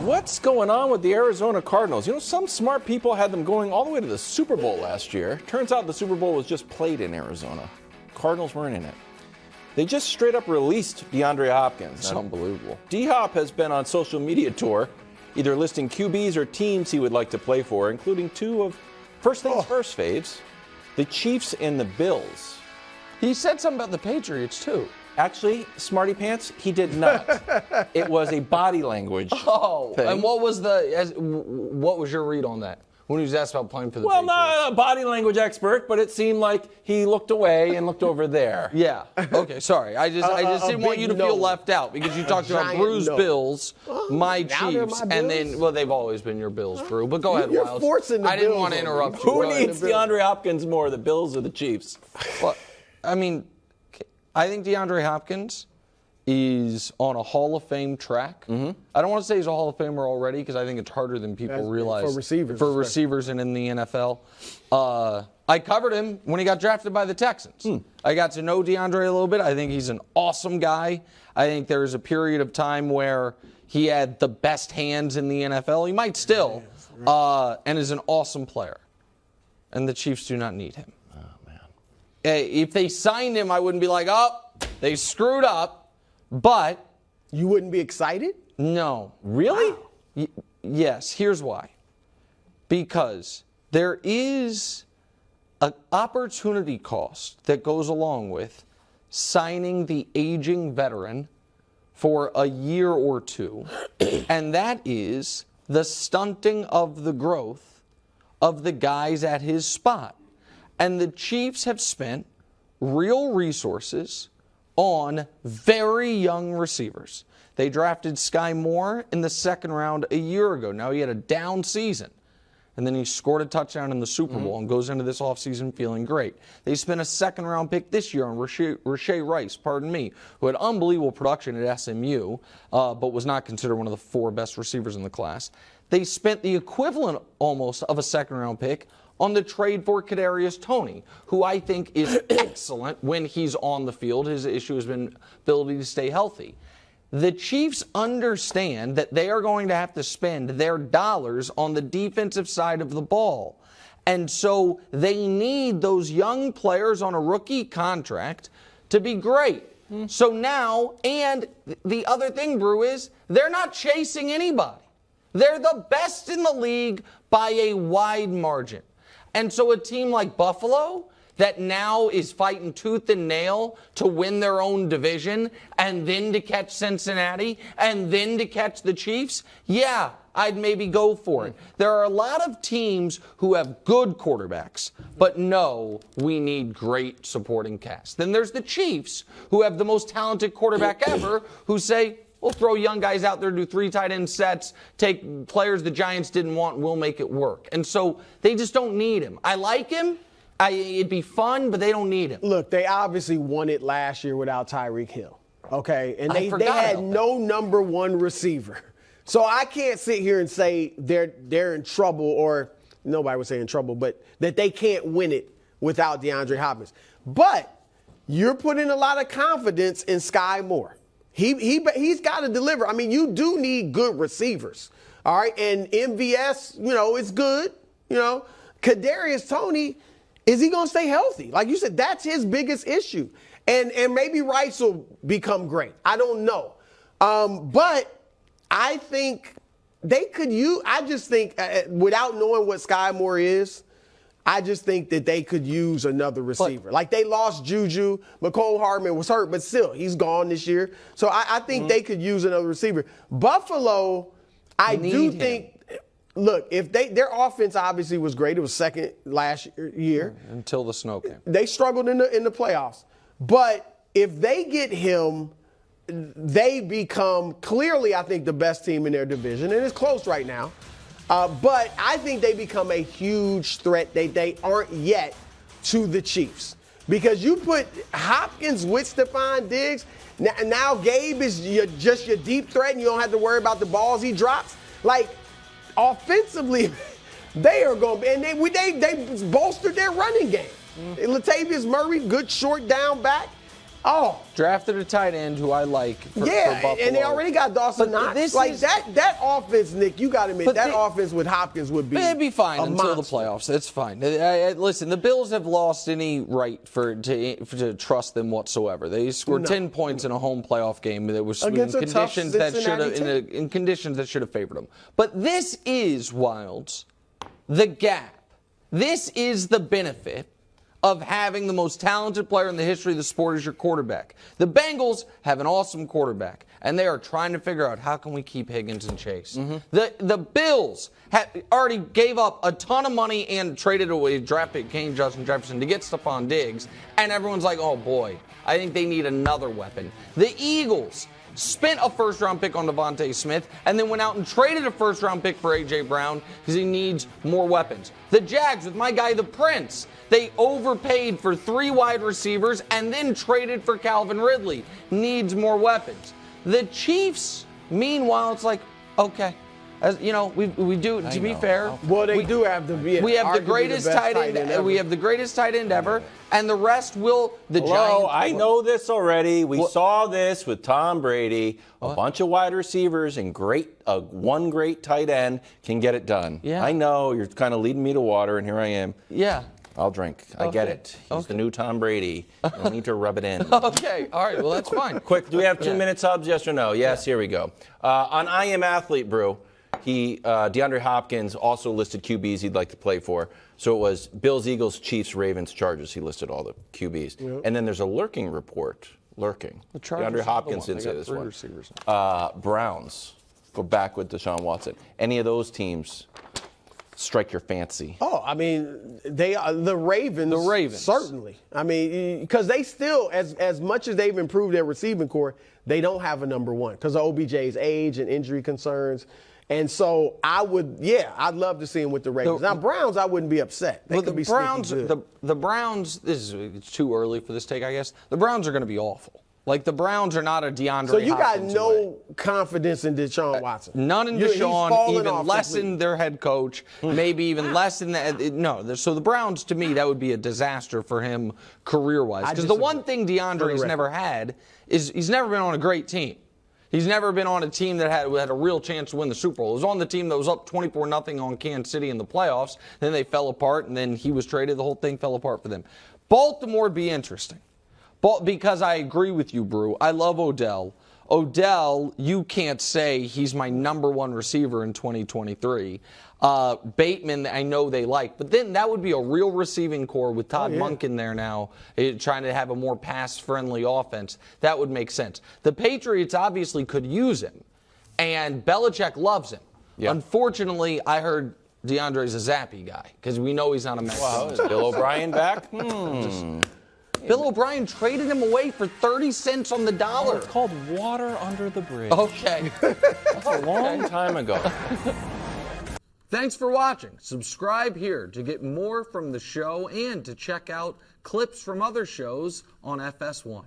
What's going on with the Arizona Cardinals? You know, some smart people had them going all the way to the Super Bowl last year. Turns out the Super Bowl was just played in Arizona. Cardinals weren't in it. They just straight up released DeAndre Hopkins. It's unbelievable. D-Hop has been on social media tour, either listing QBs or teams he would like to play for, including two of first things first faves, the Chiefs and the Bills. He said something about the Patriots, too. Actually, Smarty Pants, he did not. It was a body language thing. And what was your read on that when he was asked about playing for the Patriots? Well, not a body language expert, but it seemed like he looked away and looked over there. Yeah. Okay, sorry. I just didn't want you to feel left out because you talked about Brew's Bills, my Chiefs, and then, well, they've always been your Bills, Brew. But go ahead, Wild. I didn't want to interrupt you. Who needs DeAndre Hopkins more, the Bills or the Chiefs? Well, I mean, I think DeAndre Hopkins is on a Hall of Fame track. Mm-hmm. I don't want to say he's a Hall of Famer already because I think it's harder than people realize. For receivers and in the NFL. I covered him when he got drafted by the Texans. I got to know DeAndre a little bit. I think he's an awesome guy. I think there was a period of time where he had the best hands in the NFL. He might still, and is an awesome player. And the Chiefs do not need him. If they signed him, I wouldn't be like, oh, they screwed up. But you wouldn't be excited? No. Really? Wow. Yes. Here's why. Because there is an opportunity cost that goes along with signing the aging veteran for a year or two, and that is the stunting of the growth of the guys at his spot. And the Chiefs have spent real resources on very young receivers. They drafted Sky Moore in the second round a year ago. Now he had a down season. And then he scored a touchdown in the Super Bowl and goes into this offseason feeling great. They spent a second-round pick this year on Rashay Rice, who had unbelievable production at SMU, but was not considered one of the four best receivers in the class. They spent the equivalent almost of a second-round pick on the trade for Kadarius Toney, who I think is excellent when he's on the field. His issue has been ability to stay healthy. The Chiefs understand that they are going to have to spend their dollars on the defensive side of the ball. And so they need those young players on a rookie contract to be great. So now, and the other thing, Brew, is they're not chasing anybody. They're the best in the league by a wide margin. And so a team like Buffalo that now is fighting tooth and nail to win their own division and then to catch Cincinnati and then to catch the Chiefs, yeah, I'd maybe go for it. There are a lot of teams who have good quarterbacks, but no, we need great supporting cast. Then there's the Chiefs who have the most talented quarterback ever who say, we'll throw young guys out there, do 3 tight end sets, take players the Giants didn't want, we'll make it work. And so they just don't need him. I like him. It'd be fun, but they don't need him. Look, they obviously won it last year without Tyreek Hill, okay? And they had no number one receiver. So I can't sit here and say they're in trouble, or nobody would say in trouble, but that they can't win it without DeAndre Hopkins. But you're putting a lot of confidence in Sky Moore. He's got to deliver. I mean, you do need good receivers, all right? And MVS, it's good, Kadarius Toney, is he going to stay healthy? Like you said, that's his biggest issue. And maybe Rice will become great. I don't know. But I think they could use – I just think without knowing what Sky Moore is, I just think that they could use another receiver. Like they lost Juju. McCole Hardman was hurt, but still, he's gone this year. So I think they could use another receiver. Buffalo, I do think – look, if their offense obviously was great. It was second last year. Until the snow came. They struggled in the playoffs. But if they get him, they become clearly, I think, the best team in their division. And it's close right now. But I think they become a huge threat. They aren't yet to the Chiefs. Because you put Hopkins with Stephon Diggs, now Gabe is just your deep threat and you don't have to worry about the balls he drops. Like, offensively, they are going to be, and they bolstered their running game. Latavius Murray, good short down back. Oh. Drafted a tight end who I like for Buffalo. And they already got Dawson But Knox. Like that offense, Nick, you got to admit, that offense with Hopkins would be it'd be fine until monster. the playoffs. It's fine. Listen, the Bills have lost any right to trust them whatsoever. They scored 10 points in a home playoff game that was in conditions that should have favored them. But this is, Wilds, the gap. This is the benefit of having the most talented player in the history of the sport as your quarterback. The Bengals have an awesome quarterback, and they are trying to figure out how can we keep Higgins and Chase. The Bills already gave up a ton of money and traded away draft pick Kane Justin Jefferson to get Stephon Diggs, and everyone's like, oh boy, I think they need another weapon. The Eagles spent a first-round pick on Devontae Smith and then went out and traded a first-round pick for A.J. Brown because he needs more weapons. The Jags, with my guy, the Prince, they overpaid for 3 wide receivers and then traded for Calvin Ridley. Needs more weapons. The Chiefs, meanwhile, it's like, okay. As you know, we do. To be fair, well, they do have we have the greatest tight end. We have the greatest tight end ever, and the rest will. Giants. I know this already. We saw this with Tom Brady. A bunch of wide receivers and one great tight end can get it done. Yeah. I know you're kind of leading me to water, and here I am. Yeah. I'll drink. I get it. He's the new Tom Brady. You'll need to rub it in. Okay. All right. Well, that's fine. Quick, do we have 2 minutes, Hubs? Yes or no? Yes. Here we go. On I Am Athlete, Brew. DeAndre Hopkins also listed QBs he'd like to play for. So it was Bills, Eagles, Chiefs, Ravens, Chargers. He listed all the QBs. Yep. And then there's a lurking report. DeAndre Hopkins didn't say this one. Browns go back with Deshaun Watson. Any of those teams strike your fancy? Oh, I mean, they are the Ravens. The Ravens. Certainly. I mean, because they still, as much as they've improved their receiving core, they don't have a number one because of OBJ's age and injury concerns. And so I'd love to see him with the Ravens. Now, Browns, I wouldn't be upset. They could be Browns, good. the Browns, it's too early for this take, I guess. The Browns are going to be awful. Like, the Browns are not a DeAndre Hopkins. So you got no confidence in Deshaun Watson? None in Deshaun, even less in their head coach, maybe even less in that. No, so the Browns, to me, that would be a disaster for him career-wise. Because the one thing DeAndre's never had is he's never been on a great team. He's never been on a team that had a real chance to win the Super Bowl. He was on the team that was up 24-0 on Kansas City in the playoffs. Then they fell apart, and then he was traded. The whole thing fell apart for them. Baltimore would be interesting. Because I agree with you, Brew. I love Odell. Odell, you can't say he's my number one receiver in 2023. Bateman, I know they like. But then that would be a real receiving core with Todd Monken there now, trying to have a more pass-friendly offense. That would make sense. The Patriots obviously could use him, and Belichick loves him. Yep. Unfortunately, I heard DeAndre's a zappy guy because we know he's not a match. Wow, is Bill O'Brien back? Bill O'Brien traded him away for 30 cents on the dollar. It's called water under the bridge. Okay. That's a long time ago. Thanks for watching. Subscribe here to get more from the show and to check out clips from other shows on FS1.